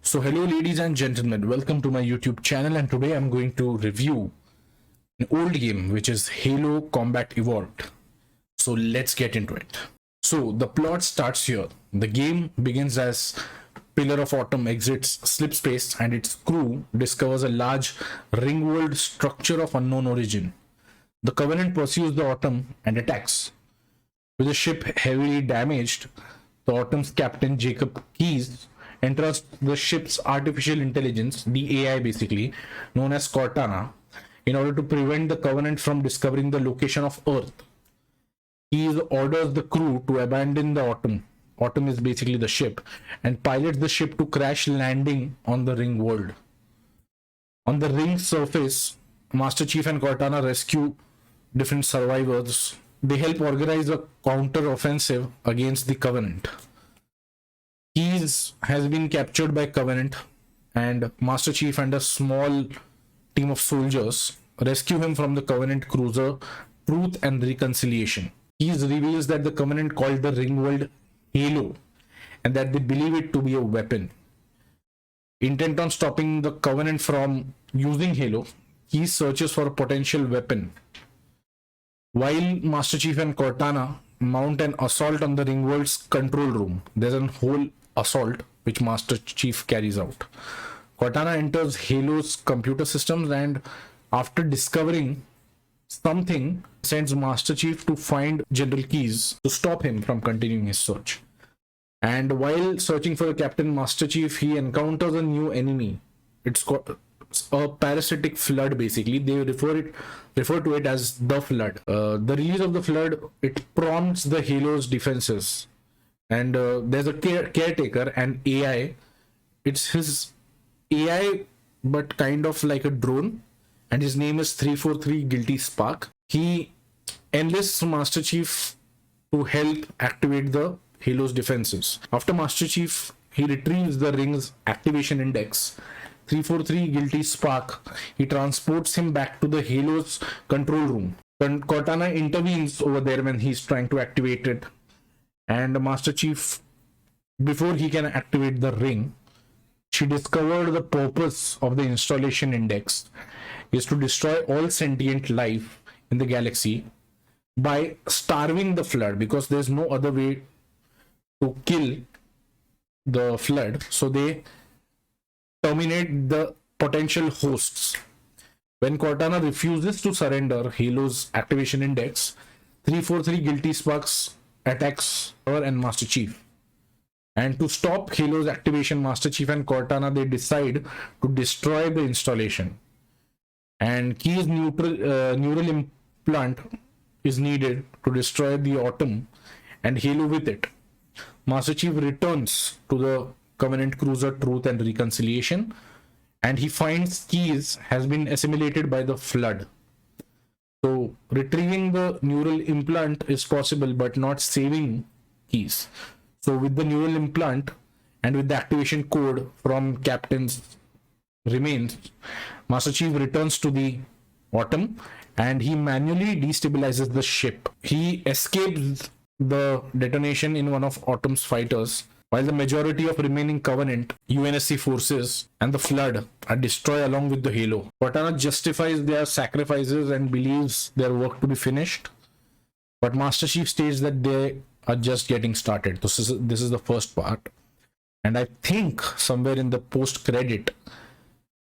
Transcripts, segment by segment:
So hello ladies and gentlemen, welcome to my YouTube channel, and today I'm going to review an old game which is Halo Combat Evolved. So let's get into it. So the plot starts here. The game begins as Pillar of Autumn exits Slipspace and its crew discovers a large ring-world structure of unknown origin. The Covenant pursues the Autumn and attacks. With the ship heavily damaged, the Autumn's captain Jacob Keyes entrusts the ship's artificial intelligence, the AI basically, known as Cortana, in order to prevent the Covenant from discovering the location of Earth. He orders the crew to abandon the Autumn. Autumn is basically the ship, and pilots the ship to crash landing on the ring world. On the ring surface, Master Chief and Cortana rescue different survivors. They help organize a counter-offensive against the Covenant. Keyes has been captured by Covenant, and Master Chief and a small team of soldiers rescue him from the Covenant cruiser Truth and Reconciliation. Keyes reveals that the Covenant called the Ringworld Halo and that they believe it to be a weapon. Intent on stopping the Covenant from using Halo, Keyes searches for a potential weapon. While Master Chief and Cortana mount an assault on the Ringworld's control room, there's a whole assault which Master Chief carries out. Cortana enters Halo's computer systems and, after discovering something, sends Master Chief to find General Keyes to stop him from continuing his search. And while searching for the captain, Master Chief, he encounters a new enemy. It's called a parasitic flood. Basically, they refer to it as the flood. The release of the flood, it prompts the Halo's defenses, and there's a caretaker, an AI. It's his AI, but kind of like a drone, and his name is 343 Guilty Spark. He enlists Master Chief to help activate the Halo's defenses. After Master Chief, he retrieves the ring's activation index, 343 Guilty Spark, he transports him back to the Halo's control room. Cortana intervenes over there when he's trying to activate it, and Master Chief, before he can activate the ring, she discovered the purpose of the installation index is to destroy all sentient life in the galaxy by starving the flood, because there's no other way to kill the flood. So they terminate the potential hosts. When Cortana refuses to surrender Halo's activation index, 343 Guilty Sparks attacks her and Master Chief. And to stop Halo's activation, Master Chief and Cortana, they decide to destroy the installation. And Key's neural implant is needed to destroy the Autumn and Halo with it. Master Chief returns to the Covenant cruiser Truth and Reconciliation, and he finds Keyes has been assimilated by the flood. So retrieving the neural implant is possible, but not saving Keyes. So with the neural implant and with the activation code from Captain's remains, Master Chief returns to the Autumn and he manually destabilizes the ship. He escapes the detonation in one of Autumn's fighters, while the majority of remaining Covenant, UNSC forces, and the Flood are destroyed along with the Halo. Cortana justifies their sacrifices and believes their work to be finished, but Master Chief states that they are just getting started. This is the first part, and I think somewhere in the post-credit,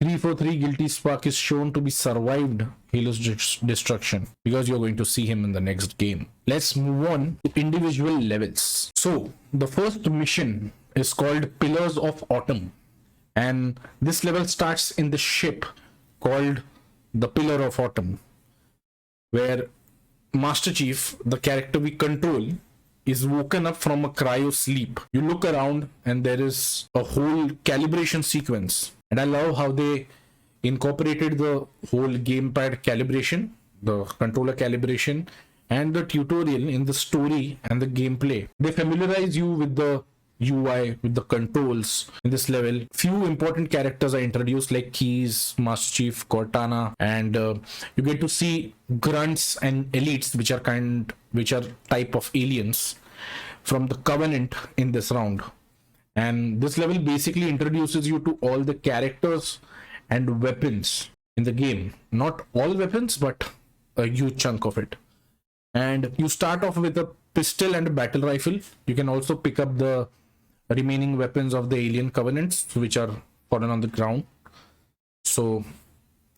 343 Guilty Spark is shown to be survived Halo's destruction, because you're going to see him in the next game. Let's move on to individual levels. So the first mission is called Pillars of Autumn, and this level starts in the ship called the Pillar of Autumn, where Master Chief, the character we control, is woken up from a cryo sleep. You look around and there is a whole calibration sequence. And I love how they incorporated the whole gamepad calibration, the controller calibration, and the tutorial in the story and the gameplay. They familiarize you with the UI, with the controls in this level. Few important characters are introduced like Keyes, Master Chief, Cortana, and you get to see grunts and elites, which are type of aliens from the Covenant in this round. And this level basically introduces you to all the characters and weapons in the game. Not all weapons, but a huge chunk of it. And you start off with a pistol and a battle rifle. You can also pick up the remaining weapons of the alien covenants, which are fallen on the ground. So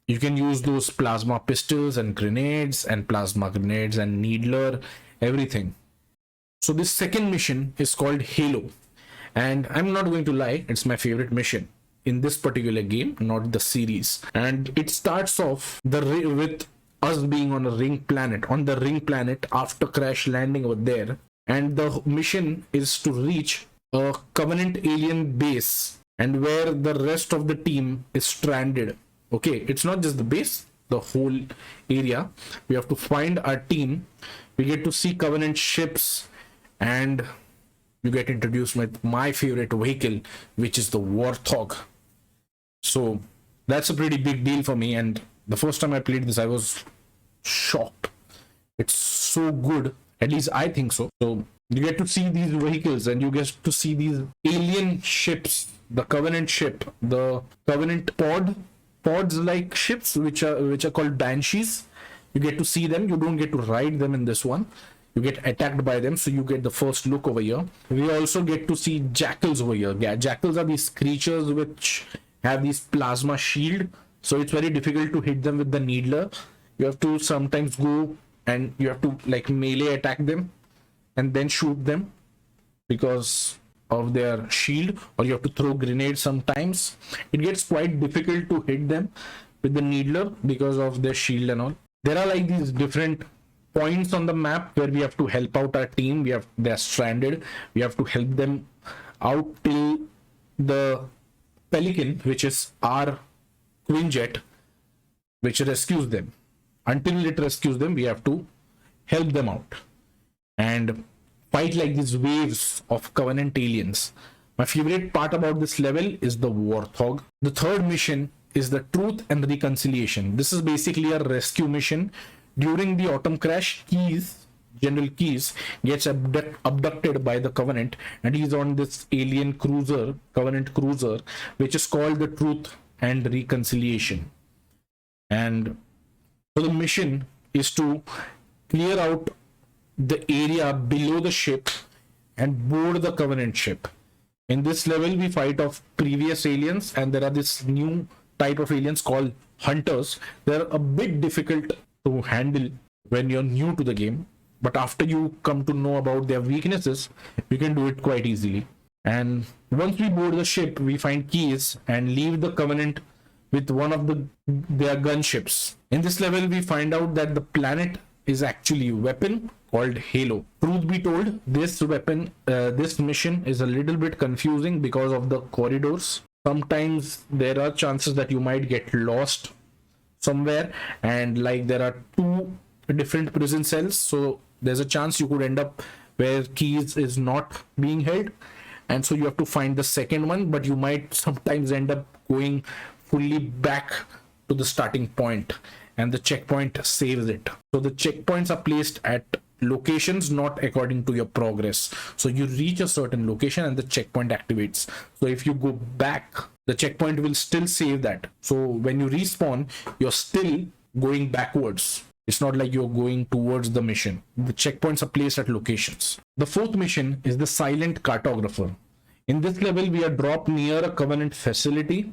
you can use those plasma pistols and grenades and plasma grenades and needler, everything. So this second mission is called Halo. And I'm not going to lie, it's my favorite mission in this particular game, not the series. And it starts off with us being on a ring planet, after crash landing over there. And the mission is to reach a Covenant alien base, and where the rest of the team is stranded. Okay, it's not just the base, the whole area. We have to find our team. We get to see Covenant ships, and you get introduced with my favorite vehicle, which is the Warthog. So that's a pretty big deal for me, and the first time I played this, I was shocked. It's so good, at least I think so. So you get to see these vehicles, and you get to see these alien ships, the Covenant ship, the Covenant pods like ships, which are called Banshees. You get to see them. You don't get to ride them in this one. You get attacked by them, so you get the first look over here. We also get to see jackals over here. Jackals are these creatures which have these plasma shield, so it's very difficult to hit them with the needler. You have to sometimes go and you have to like melee attack them and then shoot them because of their shield, or you have to throw grenades sometimes. It gets quite difficult to hit them with the needler because of their shield and all. There are like these different points on the map where we have to help out our team. They're stranded. We have to help them out till the Pelican, which is our Quinjet, which rescues them. Until it rescues them, we have to help them out and fight like these waves of Covenant aliens. My favorite part about this level is the Warthog. The third mission is the Truth and Reconciliation. This is basically a rescue mission. During the autumn crash, General Keyes gets abducted by the Covenant, and he's on this alien cruiser, Covenant cruiser, which is called the Truth and Reconciliation. And so the mission is to clear out the area below the ship and board the Covenant ship. In this level, we fight off previous aliens, and there are this new type of aliens called Hunters. They're a bit difficult to handle when you're new to the game, but after you come to know about their weaknesses, you can do it quite easily. And once we board the ship, we find Keyes and leave the Covenant with one of their gunships. In this level, we find out that the planet is actually a weapon called Halo. Truth be told, this mission is a little bit confusing because of the corridors. Sometimes there are chances that you might get lost somewhere, and like there are two different prison cells, so there's a chance you could end up where Keyes is not being held, and so you have to find the second one, but you might sometimes end up going fully back to the starting point, and the checkpoint saves it. So the checkpoints are placed at locations not according to your progress. So you reach a certain location and the checkpoint activates. So if you go back, the checkpoint will still save that. So when you respawn, you're still going backwards. It's not like you're going towards the mission. The checkpoints are placed at locations. The fourth mission is the Silent Cartographer. In this level, we are dropped near a Covenant facility.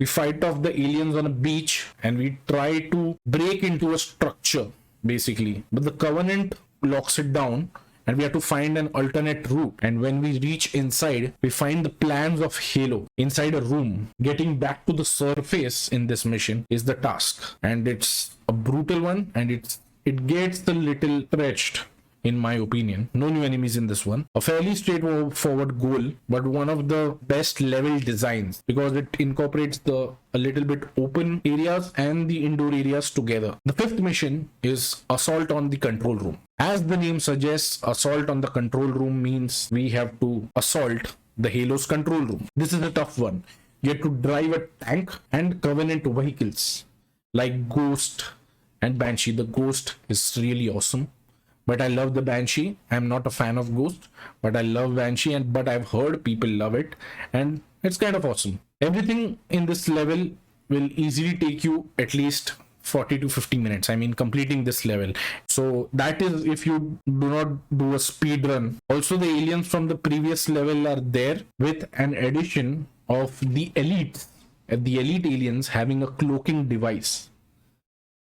We fight off the aliens on a beach, and we try to break into a structure, basically. But the Covenant locks it down, and we have to find an alternate route. And when we reach inside, we find the plans of Halo inside a room. Getting back to the surface in this mission is the task, and it's a brutal one, and it gets a little stretched in my opinion. No new enemies in this one. A fairly straightforward goal, but one of the best level designs because it incorporates a little bit open areas and the indoor areas together. The fifth mission is Assault on the Control Room. As the name suggests, Assault on the Control Room means we have to assault the Halo's control room. This is a tough one. You have to drive a tank and Covenant vehicles like Ghost and Banshee. The Ghost is really awesome. but I love the Banshee. I'm not a fan of Ghost, but I love Banshee, and but I've heard people love it, and it's kind of awesome. Everything in this level will easily take you at least 40 to 50 minutes. I mean, completing this level. So that is if you do not do a speed run. Also, the aliens from the previous level are there with an addition of the elites, the elite aliens having a cloaking device.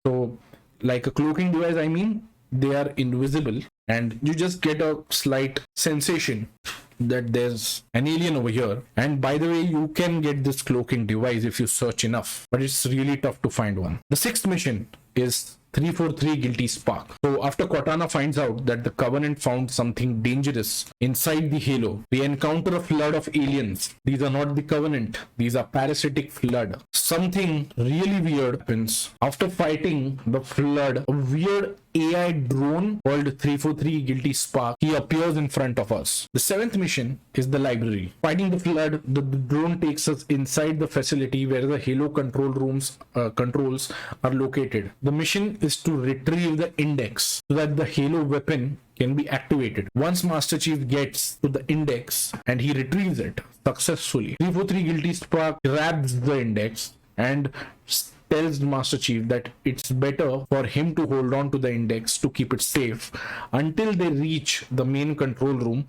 So like a cloaking device, I mean, they are invisible and you just get a slight sensation that there's an alien over here. And by the way, you can get this cloaking device if you search enough, but it's really tough to find one. The sixth mission is 343 Guilty Spark. So after Cortana finds out that the Covenant found something dangerous inside the Halo, we encounter a flood of aliens. These are not the Covenant, these are parasitic flood. Something really weird happens. After fighting the flood, a weird AI drone called 343 Guilty Spark, he appears in front of us. The seventh mission is the library. Fighting the flood, the drone takes us inside the facility where the Halo control rooms controls are located. The mission is to retrieve the index so that the Halo weapon can be activated. Once Master Chief gets to the index and he retrieves it successfully, 343 Guilty Spark grabs the index and tells Master Chief that it's better for him to hold on to the index to keep it safe until they reach the main control room,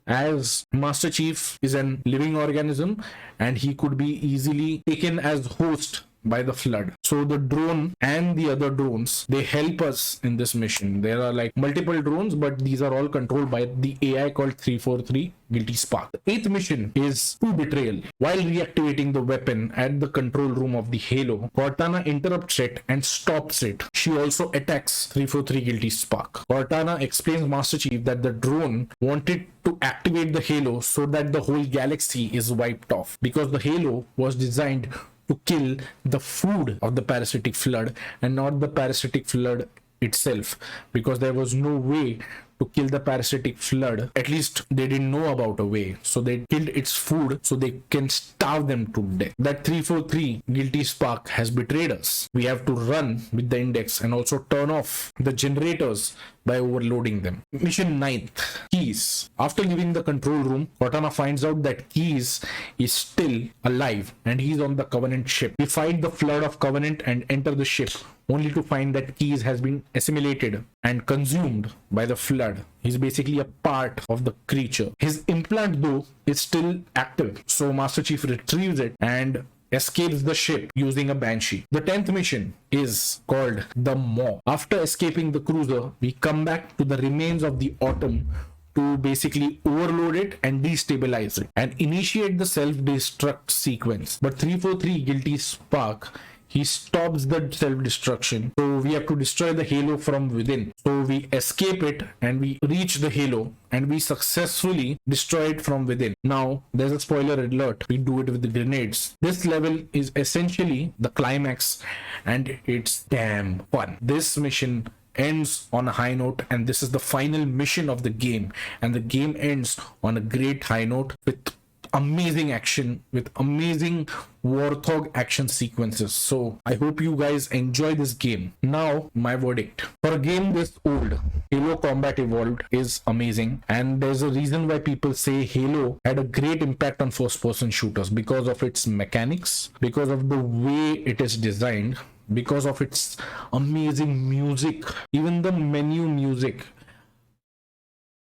as Master Chief is an living organism and he could be easily taken as host by the flood. So the drone and the other drones, they help us in this mission. There are like multiple drones, but these are all controlled by the AI called 343 Guilty Spark. The eighth mission is Two Betrayal. While reactivating the weapon at the control room of the Halo, Cortana interrupts it and stops it. She also attacks 343 Guilty Spark. Cortana explains Master Chief that the drone wanted to activate the Halo so that the whole galaxy is wiped off, because the Halo was designed to kill the food of the parasitic flood and not the parasitic flood itself, because there was no way to kill the parasitic flood. At least they didn't know about a way, so they killed its food so they can starve them to death. That 343 Guilty Spark has betrayed us. We have to run with the index and also turn off the generators by overloading them. Mission 9th, Keys. After leaving the control room, Cortana finds out that Keys is still alive and he's on the Covenant ship. We fight the flood of Covenant and enter the ship, only to find that Keys has been assimilated and consumed by the flood. He's basically a part of the creature. His implant, though, is still active, so Master Chief retrieves it and escapes the ship using a Banshee. The 10th mission is called The Maw. After escaping the cruiser, we come back to the remains of the Autumn to basically overload it and destabilize it and initiate the self-destruct sequence. But 343 Guilty Spark, he stops the self-destruction. So we have to destroy the Halo from within. So we escape it and we reach the Halo and we successfully destroy it from within. Now, there's a spoiler alert. We do it with the grenades. This level is essentially the climax and it's damn fun. This mission ends on a high note, and this is the final mission of the game. And the game ends on a great high note with amazing action, with amazing Warthog action sequences. So I hope you guys enjoy this game. Now, my verdict. For a game this old, Halo Combat Evolved is amazing, and there's a reason why people say Halo had a great impact on first-person shooters, because of its mechanics, because of the way it is designed, because of its amazing music, even the menu music.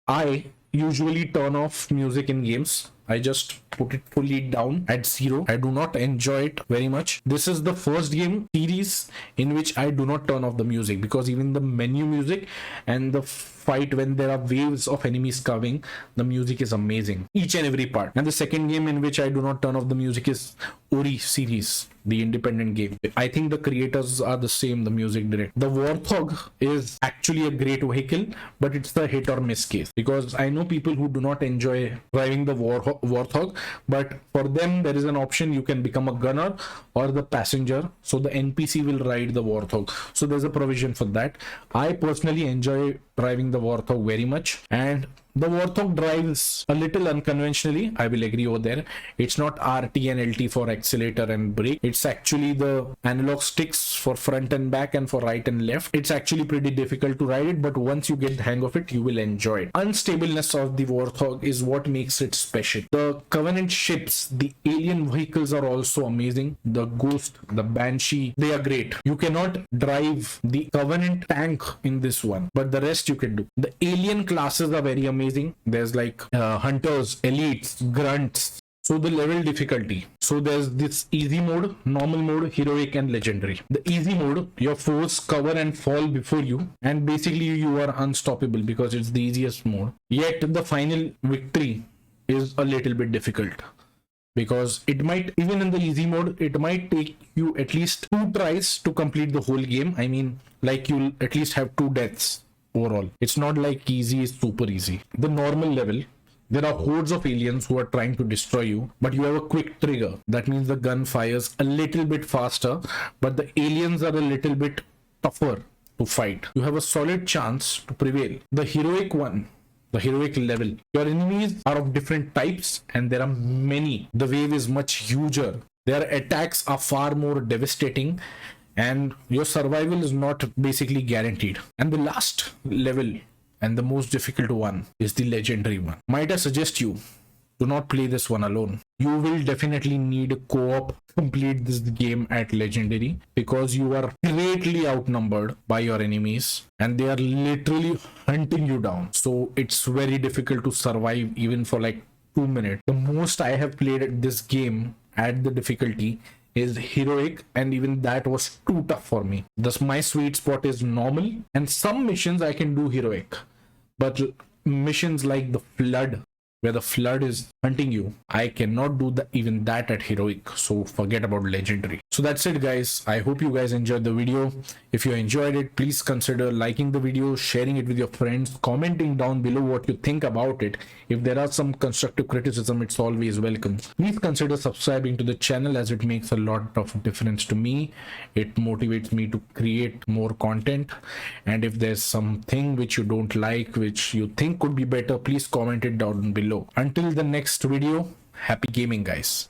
I usually turn off music in games. I just put it fully down at 0. I do not enjoy it very much. This is the first game series in which I do not turn off the music, because even the menu music and the fight when there are waves of enemies coming, the music is amazing, each and every part. And the second game in which I do not turn off the music is Ori series, the independent game. I think the creators are the same, the music director. The Warthog is actually a great vehicle, but it's the hit or miss case, because I know people who do not enjoy driving the Warthog, but for them there is an option. You can become a gunner or the passenger, so the NPC will ride the Warthog. So there's a provision for that. I personally enjoy driving the Warthog very much, and the Warthog drives a little unconventionally. I will agree over there. It's not RT and LT for accelerator and brake. It's actually the analog sticks for front and back and for right and left. It's actually pretty difficult to ride it, but once you get the hang of it, you will enjoy it. Unstableness of the Warthog is what makes it special. The Covenant ships, the alien vehicles are also amazing. The Ghost, the Banshee, they are great. You cannot drive the Covenant tank in this one, but the rest you can do. The alien classes are very amazing. There's like hunters, elites, grunts. So the level difficulty. So there's this easy mode, normal mode, heroic, and legendary. The easy mode, your foes cover and fall before you, and basically you are unstoppable because it's the easiest mode. Yet the final victory is a little bit difficult, because it might, even in the easy mode, it might take you at least 2 tries to complete the whole game. I mean, like you'll at least have 2 deaths overall. It's not like easy is super easy. The normal level, there are hordes of aliens who are trying to destroy you, but you have a quick trigger. That means the gun fires a little bit faster, but the aliens are a little bit tougher to fight. You have a solid chance to prevail. The heroic one, the heroic level, your enemies are of different types and there are many. The wave is much huger. Their attacks are far more devastating, and your survival is not basically guaranteed. And the last level and the most difficult one is the legendary one. Might I suggest you do not play this one alone. You will definitely need a co-op to complete this game at legendary, because you are greatly outnumbered by your enemies and they are literally hunting you down. So it's very difficult to survive even for like 2 minutes. The most I have played this game at the difficulty is heroic, and even that was too tough for me. Thus my sweet spot is normal, and some missions I can do heroic, but missions like the flood, where the flood is hunting you, I cannot do even that at heroic. So forget about legendary. So that's it guys. I hope you guys enjoyed the video. If you enjoyed it, please consider liking the video, sharing it with your friends, commenting down below what you think about it. If there are some constructive criticism, it's always welcome. Please consider subscribing to the channel, as it makes a lot of difference to me. It motivates me to create more content, and if there's something which you don't like, which you think could be better, please comment it down below. Until the next video, happy gaming guys.